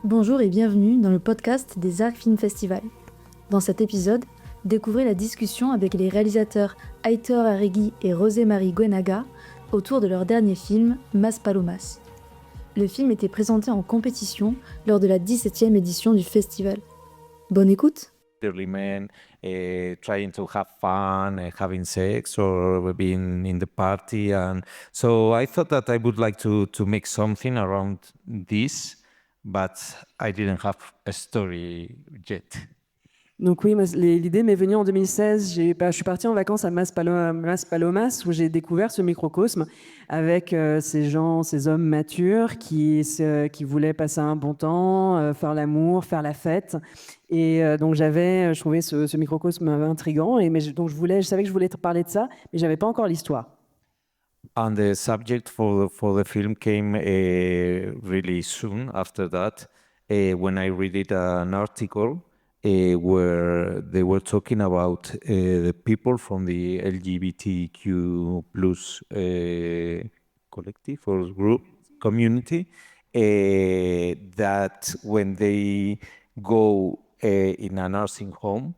Bonjour et bienvenue dans le podcast des Arc Film Festival. Dans cet épisode, découvrez la discussion avec les réalisateurs Aitor Arregui et Rosé-Marie Guenaga autour de leur dernier film, Maspalomas. Le film était présenté en compétition lors de la 17e édition du festival. Bonne écoute! Elderly men trying to have fun, having sex, or being in the party, and so I thought that I would like to make something around this, but I didn't have a story yet. Donc oui, l'idée m'est venue en 2016. Je suis partie en vacances à Maspalomas où j'ai découvert ce microcosme avec ces gens, ces hommes matures qui voulaient passer un bon temps, faire l'amour, faire la fête. Et donc je trouvais ce microcosme intriguant. Donc je savais que je voulais te parler de ça, mais j'avais pas encore l'histoire. And the subject for the film came really soon after that, when I read an article where they were talking about the people from the LGBTQ plus collective or group community, that when they go in a nursing home,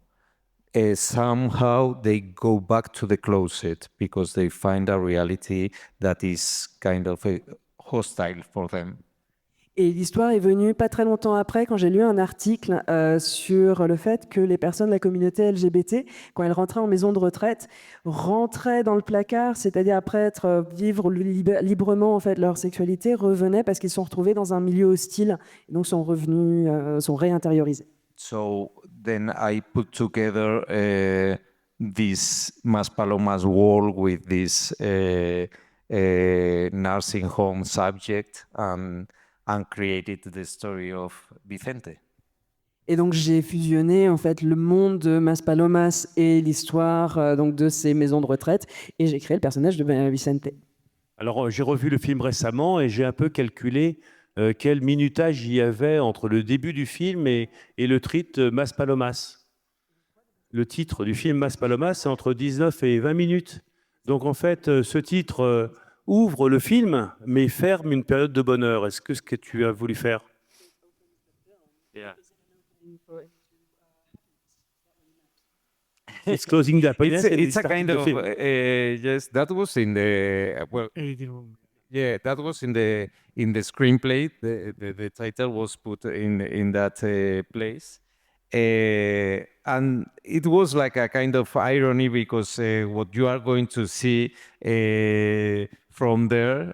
somehow they go back to the closet because they find a reality that is kind of hostile for them. Et l'histoire est venue pas très longtemps après, quand j'ai lu un article sur le fait que les personnes de la communauté LGBT, quand elles rentraient en maison de retraite, rentraient dans le placard, c'est-à-dire après vivre librement en fait leur sexualité, revenaient parce qu'ils se sont retrouvés dans un milieu hostile, et donc sont revenus, sont réintériorisés. So then I put together this Maspalomas world with this nursing home subject and created the story of Vicente. Et donc j'ai fusionné en fait le monde de Maspalomas et l'histoire donc de ces maisons de retraite, et j'ai créé le personnage de Vicente. Alors j'ai revu le film récemment et j'ai un peu calculé quel minutage il y avait entre le début du film et le titre Maspalomas. Le titre du film Maspalomas, c'est entre 19 et 20 minutes. Donc en fait, ce titre ouvre le film, mais ferme une période de bonheur. Est-ce que ce que tu as voulu faire? Yeah. It's closing the happiness. It's a kind of yes. That was in the yeah. That was in the screenplay. The title was put in that place. And it was like a kind of irony because what you are going to see from there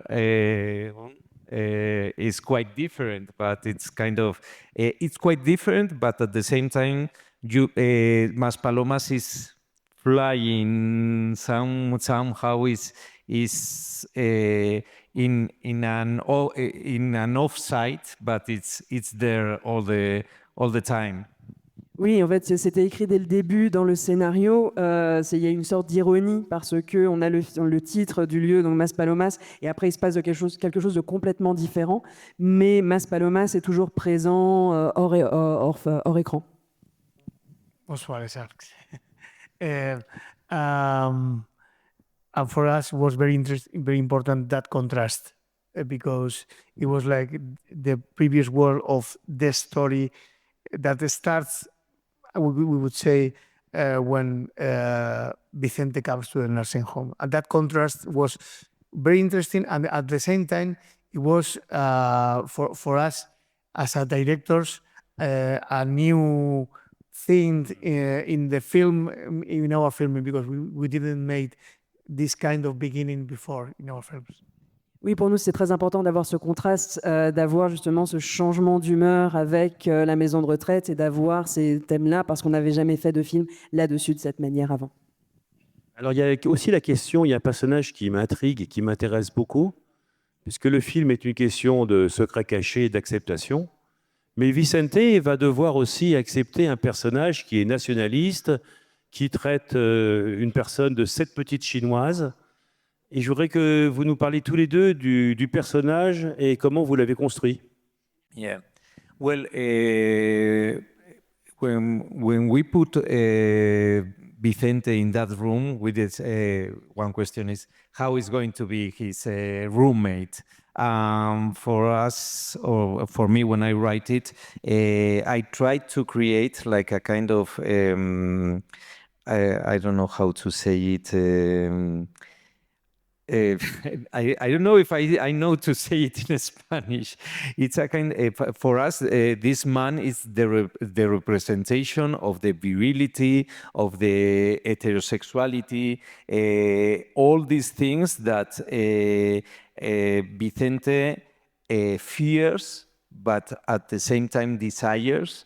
is quite different, but it's kind of it's quite different, but at the same time, Maspalomas is flying somehow is in an offsite, but it's there all the time. Oui, en fait, c'était écrit dès le début dans le scénario. Il y a une sorte d'ironie parce que on a le titre du lieu, donc Maspalomas, et après il se passe quelque chose de complètement différent. Mais Maspalomas est toujours présent hors écran. Bonsoir, les Arcs. And for us, it was very interesting, very important that contrast because it was like the previous world of the story that starts. We would say when Vicente comes to the nursing home. And that contrast was very interesting. And at the same time, it was for us as directors a new thing in the film, in our filming, because we didn't make this kind of beginning before in our films. Oui, pour nous, c'est très important d'avoir ce contraste, d'avoir justement ce changement d'humeur avec la maison de retraite et d'avoir ces thèmes-là, parce qu'on n'avait jamais fait de film là-dessus de cette manière avant. Alors il y a aussi la question, il y a un personnage qui m'intrigue et qui m'intéresse beaucoup, puisque le film est une question de secret caché et d'acceptation. Mais Vicente va devoir aussi accepter un personnage qui est nationaliste, qui traite une personne de cette petite chinoise. Et je voudrais que vous nous parliez tous les deux du personnage et comment vous l'avez construit. Yeah. Well, when we put Vicente in that room with his, one question is, how is going to be his roommate? For us, or for me, when I write it, I try to create like a kind of, I don't know how to say it. I don't know if I know to say it in Spanish. It's a kind for us. This man is the representation of the virility, of the heterosexuality, all these things that Vicente fears, but at the same time desires,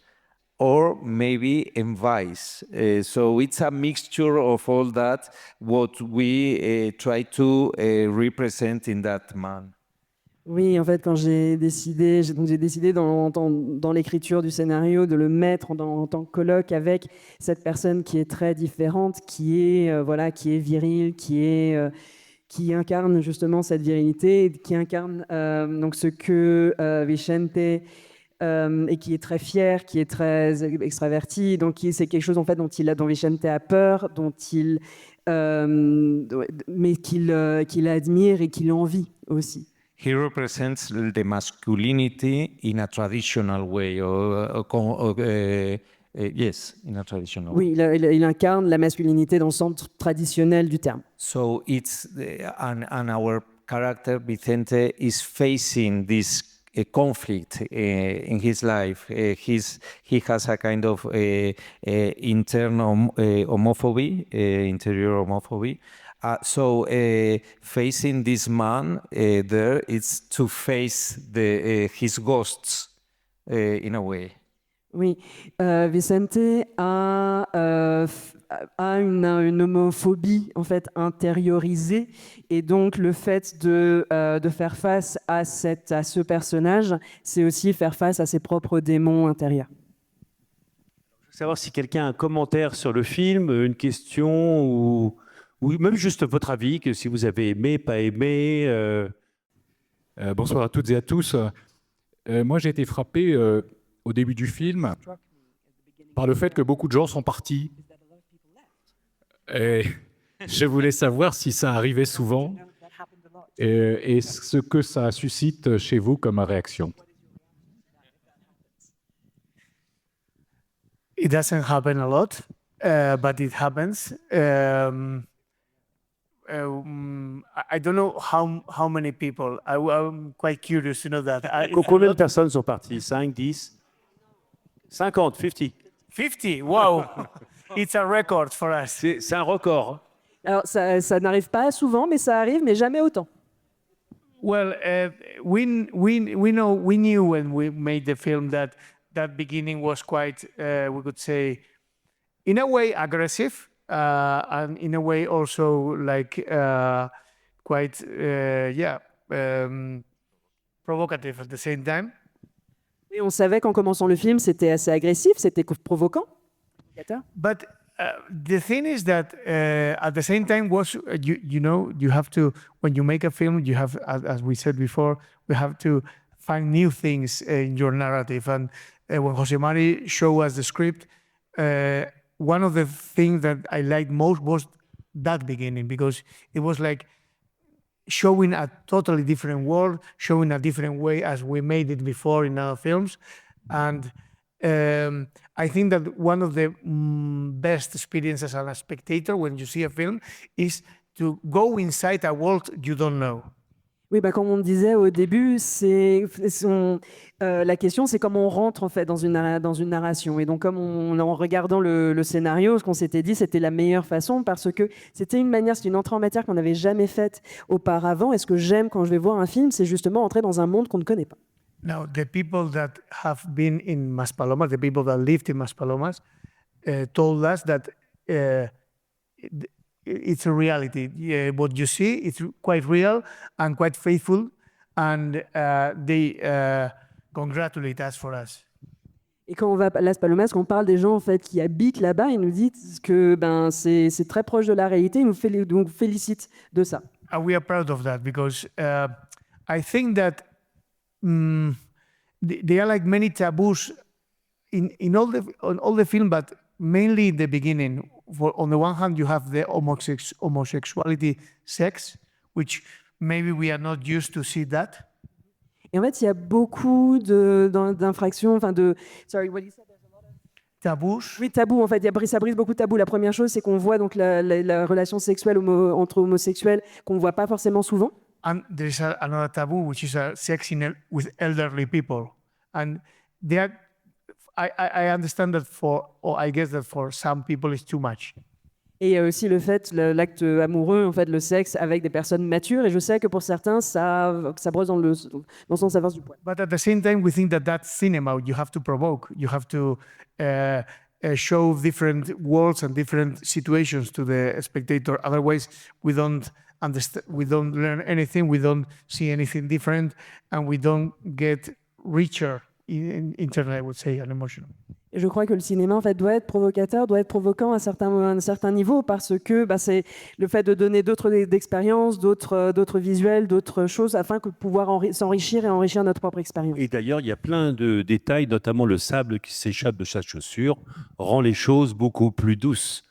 or maybe envies. So it's a mixture of all that, what we try to represent in that man. Oui, en fait, quand j'ai décidé dans l'écriture du scénario de le mettre en tant que colloque avec cette personne qui est très différente, qui est virile, qui incarne justement cette virilité, qui incarne donc ce que Vicente et qui est très fier, qui est très extraverti, donc c'est quelque chose en fait dont Vicente a peur, mais qu'il admire et qu'il envie aussi. He represents the masculinity in a traditional way, yes, in a traditional way. Oui, il incarne la masculinité dans le sens traditionnel du terme. So it's and our character Vicente is facing this conflict in his life. He has a kind of internal homophobia, interior homophobia. So facing this man there is to face his ghosts in a way. Oui, Vicente a une homophobie en fait intériorisée, et donc le fait de faire face à ce personnage, c'est aussi faire face à ses propres démons intérieurs. Je veux savoir si quelqu'un a un commentaire sur le film, une question ou même juste votre avis, que si vous avez aimé, pas aimé. Bonsoir à toutes et à tous. Moi, j'ai été frappé au début du film par le fait que beaucoup de gens sont partis. Et je voulais savoir si ça arrivait souvent et ce que ça suscite chez vous comme réaction. It doesn't happen a lot, but it happens. I don't know how many people. I'm quite curious to know that. Combien de personnes sont parties? 5, 10? 50, 50. 50, wow. It's a record for us. C'est un record. Alors ça n'arrive pas souvent, mais ça arrive, mais jamais autant. Well, we knew when we made the film that beginning was quite, we could say, in a way aggressive, and in a way also like quite, provocative at the same time. Et on savait qu'en commençant le film, c'était assez agressif, c'était provoquant. But the thing is that at the same time, you have to, when you make a film, you have, as we said before, we have to find new things in your narrative. And when Jose Mari showed us the script, one of the things that I liked most was that beginning, because it was like showing a totally different world, showing a different way as we made it before in other films. And I think that one of the best experiences as a spectator when you see a film is to go inside a world you don't know. Oui, comme on disait au début, la question, c'est comment on rentre en fait dans une narration. Et donc, comme en regardant le scénario, ce qu'on s'était dit, c'était la meilleure façon, parce que c'était une entrée en matière qu'on n'avait jamais faite auparavant. Et ce que j'aime quand je vais voir un film, c'est justement entrer dans un monde qu'on ne connaît pas. Now, the people that have been in Maspalomas, the people that lived in Maspalomas, told us that it's a reality. What you see, it's quite real and quite faithful, and they congratulate us for us. Et quand on va à Las Palomas, quand on parle des gens en fait qui habitent là-bas, ils nous disent que c'est très proche de la réalité. Ils nous félicitent de ça. And we are proud of that, because I think that there are like many taboos in all the film, but mainly in the beginning. On the one hand, you have the homosexuality sex, which maybe we are not used to see that. Et en fait, il y a beaucoup d'infractions, enfin de... Sorry, what do you say? Taboos. Oui, tabou, en fait, ça brise beaucoup de tabous. La première chose, c'est qu'on voit donc la relation sexuelle entre homosexuels qu'on ne voit pas forcément souvent. And there is another taboo, which is sex with elderly people. And I understand that or I guess that for some people it's too much. Et il y a aussi l'acte amoureux, en fait, le sexe avec des personnes matures. Et je sais que pour certains, ça brosse dans le sens inverse du poil. But at the same time, we think that that's cinema. You have to provoke. You have to show different worlds and different situations to the spectator. Otherwise, we don't understand. We don't learn anything. We don't see anything different, and we don't get richer internally, I would say, and emotional. Et je crois que le cinéma, en fait, doit être provocateur, doit être provocant à un certain niveau, parce que c'est le fait de donner d'autres expériences, d'autres visuels, d'autres choses, afin de pouvoir s'enrichir et enrichir notre propre expérience. Et d'ailleurs, il y a plein de détails, notamment le sable qui s'échappe de sa chaussure, rend les choses beaucoup plus douces.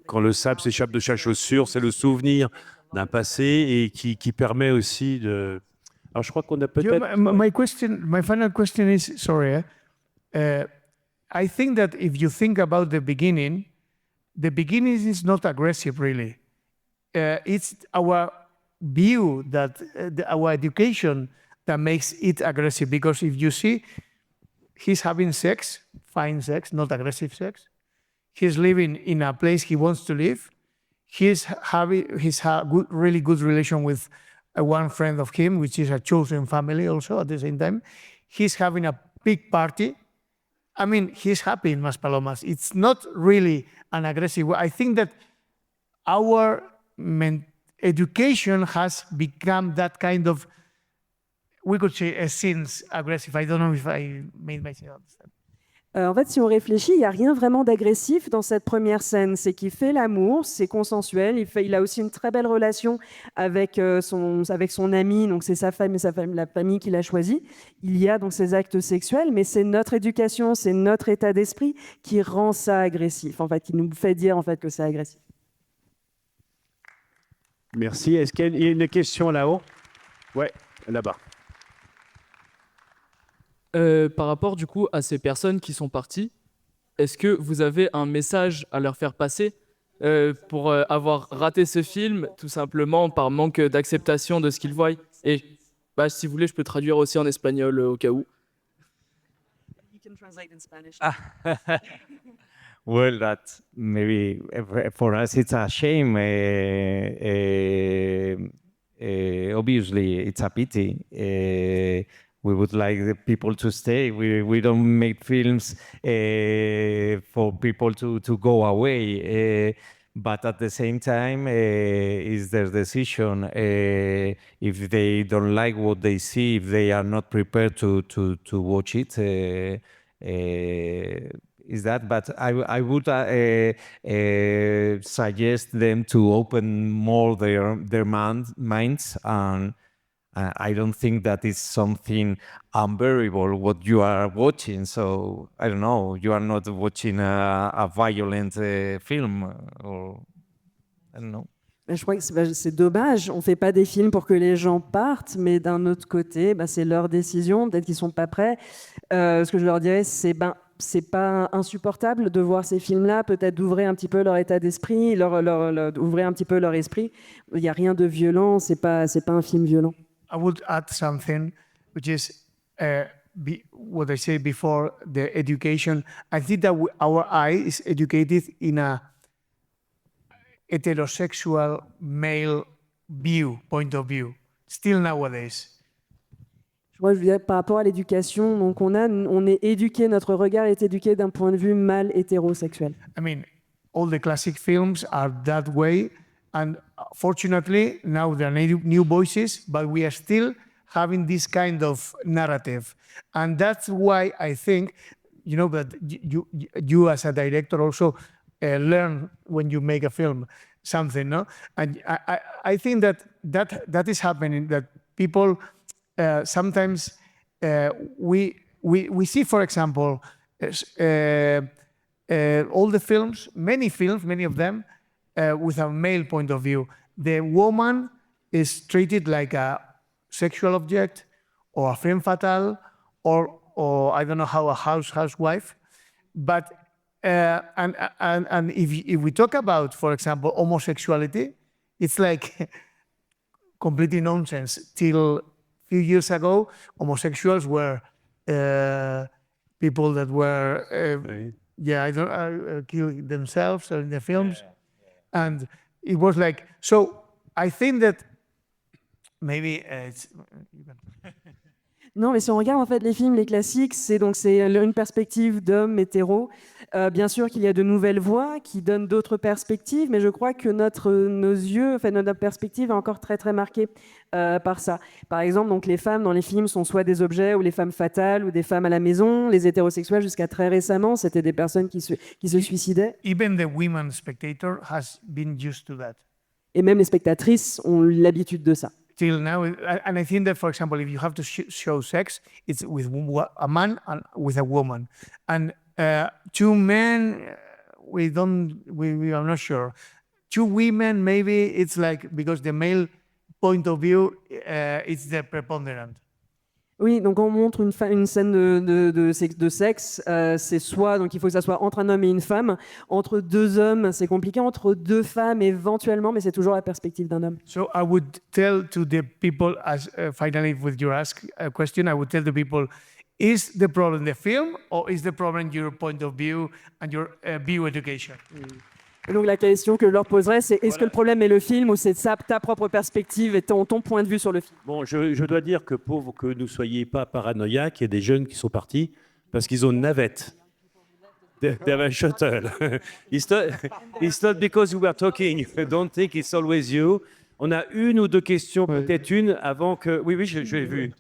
Quand le sable s'échappe de sa chaussure, c'est le souvenir d'un passé et qui permet aussi de... Alors, je crois qu'on a peut-être... My final question is, sorry, I think that if you think about the beginning is not aggressive, really. It's our view that our education that makes it aggressive. Because if you see, he's having sex, fine sex, not aggressive sex. He's living in a place he wants to live. He's really good relation with one friend of him, which is a chosen family also at the same time. He's having a big party. I mean, he's happy in Maspalomas. It's not really an aggressive way. I think that our education has become that kind of, we could say, a sins aggressive. I don't know if I made myself understand. En fait, si on réfléchit, il n'y a rien vraiment d'agressif dans cette première scène. C'est qu'il fait l'amour, c'est consensuel. Il a aussi une très belle relation avec son ami, donc c'est sa femme et la famille qu'il a choisie. Il y a donc ces actes sexuels, mais c'est notre éducation, c'est notre état d'esprit qui rend ça agressif, en fait, qui nous fait dire en fait que c'est agressif. Merci. Est-ce qu'il y a une question là-haut? Ouais, là-bas. Par rapport du coup à ces personnes qui sont parties, est-ce que vous avez un message à leur faire passer pour avoir raté ce film tout simplement par manque d'acceptation de ce qu'ils voient? Et si vous voulez, je peux traduire aussi en espagnol au cas où. Well, that maybe for us it's a shame. Obviously, it's a pity. We would like the people to stay. We don't make films for people to go away. But at the same time, it's their decision. If they don't like what they see, if they are not prepared to watch it, is that? But I would suggest them to open more their minds, and I don't think that is something unbearable what you are watching. So I don't know, you are not watching a violent film, or I don't know. Je crois que c'est dommage, on ne fait pas des films pour que les gens partent, mais d'un autre côté, c'est leur décision, peut-être qu'ils ne sont pas prêts. Ce que je leur dirais, c'est pas insupportable de voir ces films-là, peut-être d'ouvrir un petit peu leur état d'esprit, d'ouvrir un petit peu leur esprit. Il n'y a rien de violent, c'est pas un film violent. I would add something, which is what I said before, the education. I think that our eye is educated in a heterosexual male point of view, still nowadays. Je veux dire, par rapport à l'éducation, donc on est éduqué, notre regard est éduqué d'un point de vue mâle hétérosexuel. I mean, all the classic films are that way, and fortunately now there are new voices, but we are still having this kind of narrative, and that's why I think, that you as a director also learn when you make a film something, no? And I think that is happening, that people sometimes we see, for example, all the films, many of them, with a male point of view. The woman is treated like a sexual object or a femme fatale or I don't know how, a housewife. But and if we talk about, for example, homosexuality, it's like completely nonsense. Till a few years ago, homosexuals were people that were kill themselves in the films, and it was like, so I think that maybe it's. Non, mais si on regarde en fait les films, les classiques, c'est une perspective d'homme hétéro. Bien sûr qu'il y a de nouvelles voix qui donnent d'autres perspectives, mais je crois que notre perspective est encore très très marquée par ça. Par exemple, donc les femmes dans les films sont soit des objets ou les femmes fatales ou des femmes à la maison. Les hétérosexuels jusqu'à très récemment, c'était des personnes qui se suicidaient. Even the women spectator has been used to that. Et même les spectatrices ont l'habitude de ça. Till now, and I think that, for example, if you have to show sex, it's with a man and with a woman, and two men, we are not sure. Two women, maybe it's like because the male point of view is the preponderant. Oui, donc on montre une scène de sexe, c'est soit, donc il faut que ça soit entre un homme et une femme, entre deux hommes, c'est compliqué, entre deux femmes éventuellement, mais c'est toujours la perspective d'un homme. So I would tell to the people, as finally with your question, I would tell the people, is the problem the film or is the problem your point of view and your view education? Et donc la question que je leur poserais, c'est est-ce que le problème est le film ou c'est ta propre perspective et ton point de vue sur le film? Bon, je dois dire que pour que nous ne soyez pas paranoïaques, il y a des jeunes qui sont partis parce qu'ils ont une navette. They have a shuttle. It's not because we were talking. Don't think it's always you. On a une ou deux questions, peut-être une, avant que... Oui, je l'ai vu.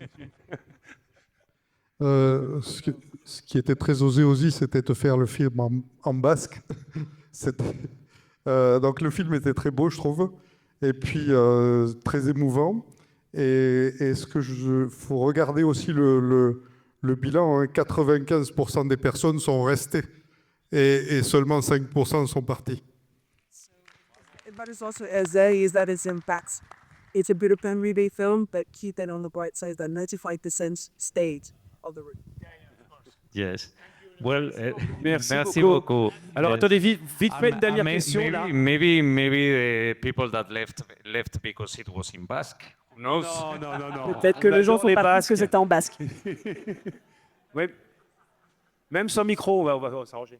Ce qui était très osé aussi, c'était de faire le film en basque. Donc le film était très beau, je trouve, et puis très émouvant. Et faut regarder aussi le bilan. 95% des personnes sont restées et seulement 5% sont partis. But it's also as there is that its impacts. It's a bit of a movie film, but keep that on the bright side that 95% stayed of the route. Yes. Well, merci beaucoup. Alors, attendez, vite fait, une dernière question. Là. Maybe the people that left because it was in Basque. Who knows? Non. Peut-être que les gens sont pas parce que c'était en basque. Oui. Même sans micro, on va s'arranger.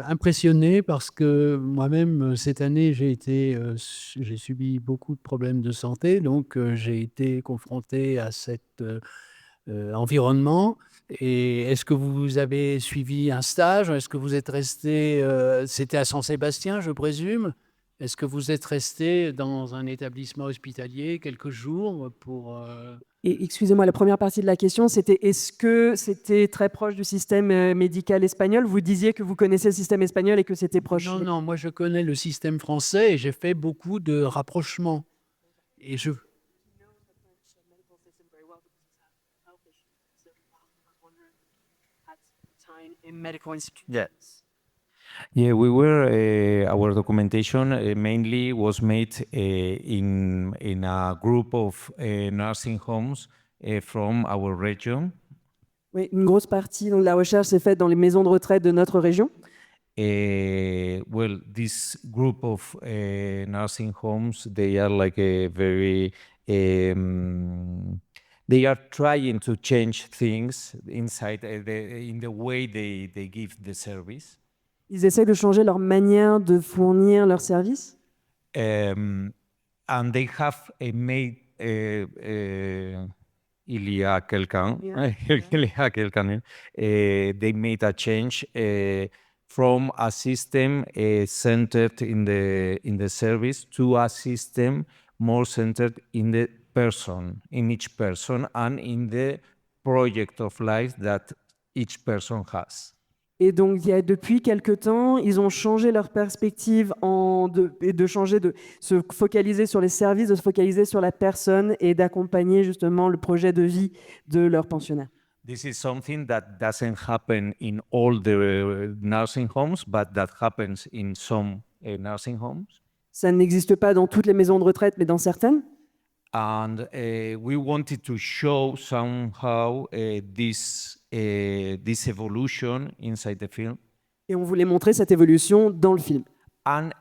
Impressionné parce que moi-même, cette année, j'ai subi beaucoup de problèmes de santé, donc j'ai été confronté à cet environnement. Et est-ce que vous avez suivi un stage? Est-ce que vous êtes resté, c'était à Saint-Sébastien, je présume? Est-ce que vous êtes resté dans un établissement hospitalier quelques jours pour... Et excusez-moi, la première partie de la question, c'était est-ce que c'était très proche du système médical espagnol? Vous disiez que vous connaissez le système espagnol et que c'était proche. Non, moi je connais le système français et j'ai fait beaucoup de rapprochements. Et je... In medical institute. Yes. Yeah, we were. Our documentation mainly was made in a group of nursing homes from our region. Oui, une grosse partie de la recherche s'est faite dans les maisons de retraite de notre région. Well, this group of nursing homes, they are like a very. They are trying to change things inside in the way they give the service. Ils essaient de changer leur manière de fournir leurs services. And they have made il y a quelqu'un, they made a change from a system centered in the service to a system more centered in the person, in each person, and in the project of life that each person has. Et donc, depuis quelque temps, ils ont changé leur perspective de changer de se focaliser sur les services, de se focaliser sur la personne et d'accompagner justement le projet de vie de leurs pensionnaires. This is something that doesn't happen in all the nursing homes, but that happens in some nursing homes. Ça n'existe pas dans toutes les maisons de retraite, mais dans certaines. And we wanted to show somehow this evolution inside the film. Et on voulait montrer cette évolution dans le film. And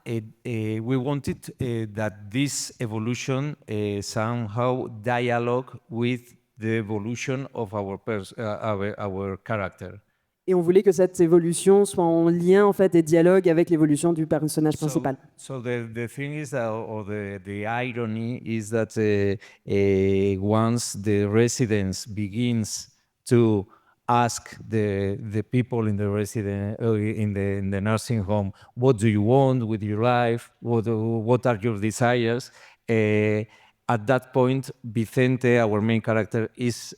we wanted that this evolution somehow dialogue with the evolution of our character. Et on voulait que cette évolution soit en lien en fait et dialogue avec l'évolution du personnage principal. So the thing is that, or the irony is that once the residents begins to ask the people in the in the nursing home, what do you want with your life? What are your desires? At that point, Vicente, our main character, it's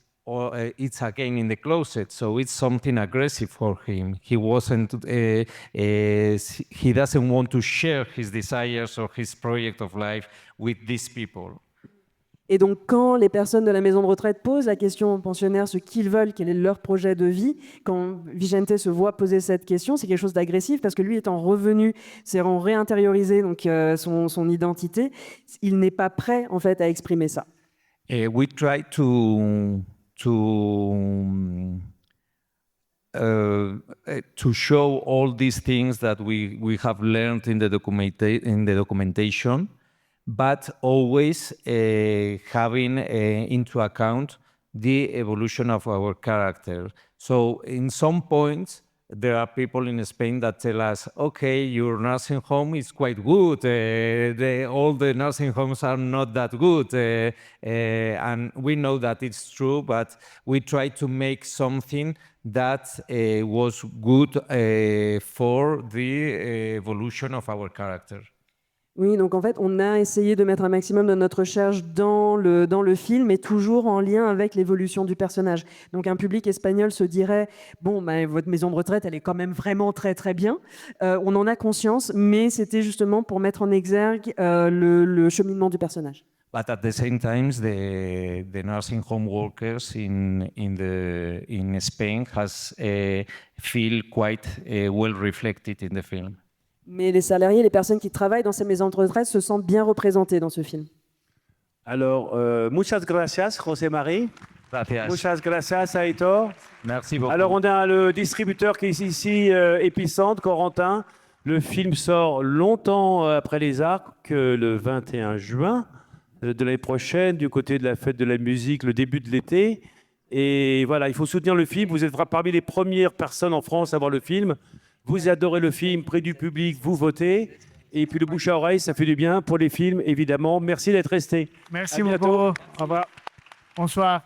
again in the closet, so it's something aggressive for him. He doesn't want to share his desires or his project of life with these people. Et donc, quand les personnes de la maison de retraite posent la question aux pensionnaires ce qu'ils veulent, quel est leur projet de vie, quand Vicente se voit poser cette question, c'est quelque chose d'agressif parce que lui étant revenu, s'est réintériorisé donc son identité, il n'est pas prêt en fait à exprimer ça. We try to show all these things that we have learned in the documentation, but always having into account the evolution of our character. So in some points, there are people in Spain that tell us, okay, your nursing home is quite good. All the nursing homes are not that good. And we know that it's true, but we try to make something that was good for the evolution of our character. Oui, donc en fait, on a essayé de mettre un maximum de notre recherche dans le film, mais toujours en lien avec l'évolution du personnage. Donc un public espagnol se dirait, bon, ben, votre maison de retraite, elle est quand même vraiment très très bien. On en a conscience, mais c'était justement pour mettre en exergue le cheminement du personnage. But at the same time, the nursing home workers in Spain feel quite well reflected in the film. Mais les salariés, les personnes qui travaillent dans ces maisons de retraite se sentent bien représentés dans ce film. Alors, muchas gracias, José Marie. Gracias. Muchas gracias, Aitor. Merci beaucoup. Alors, on a le distributeur qui est ici, Épicentre, Corentin. Le film sort longtemps après les arcs, le 21 juin de l'année prochaine, du côté de la fête de la musique, le début de l'été. Et voilà, il faut soutenir le film. Vous êtes parmi les premières personnes en France à voir le film. Vous adorez le film, près du public, vous votez. Et puis le bouche à oreille, ça fait du bien pour les films, évidemment. Merci d'être resté. Merci À beaucoup. bientôt. Au revoir. Bonsoir.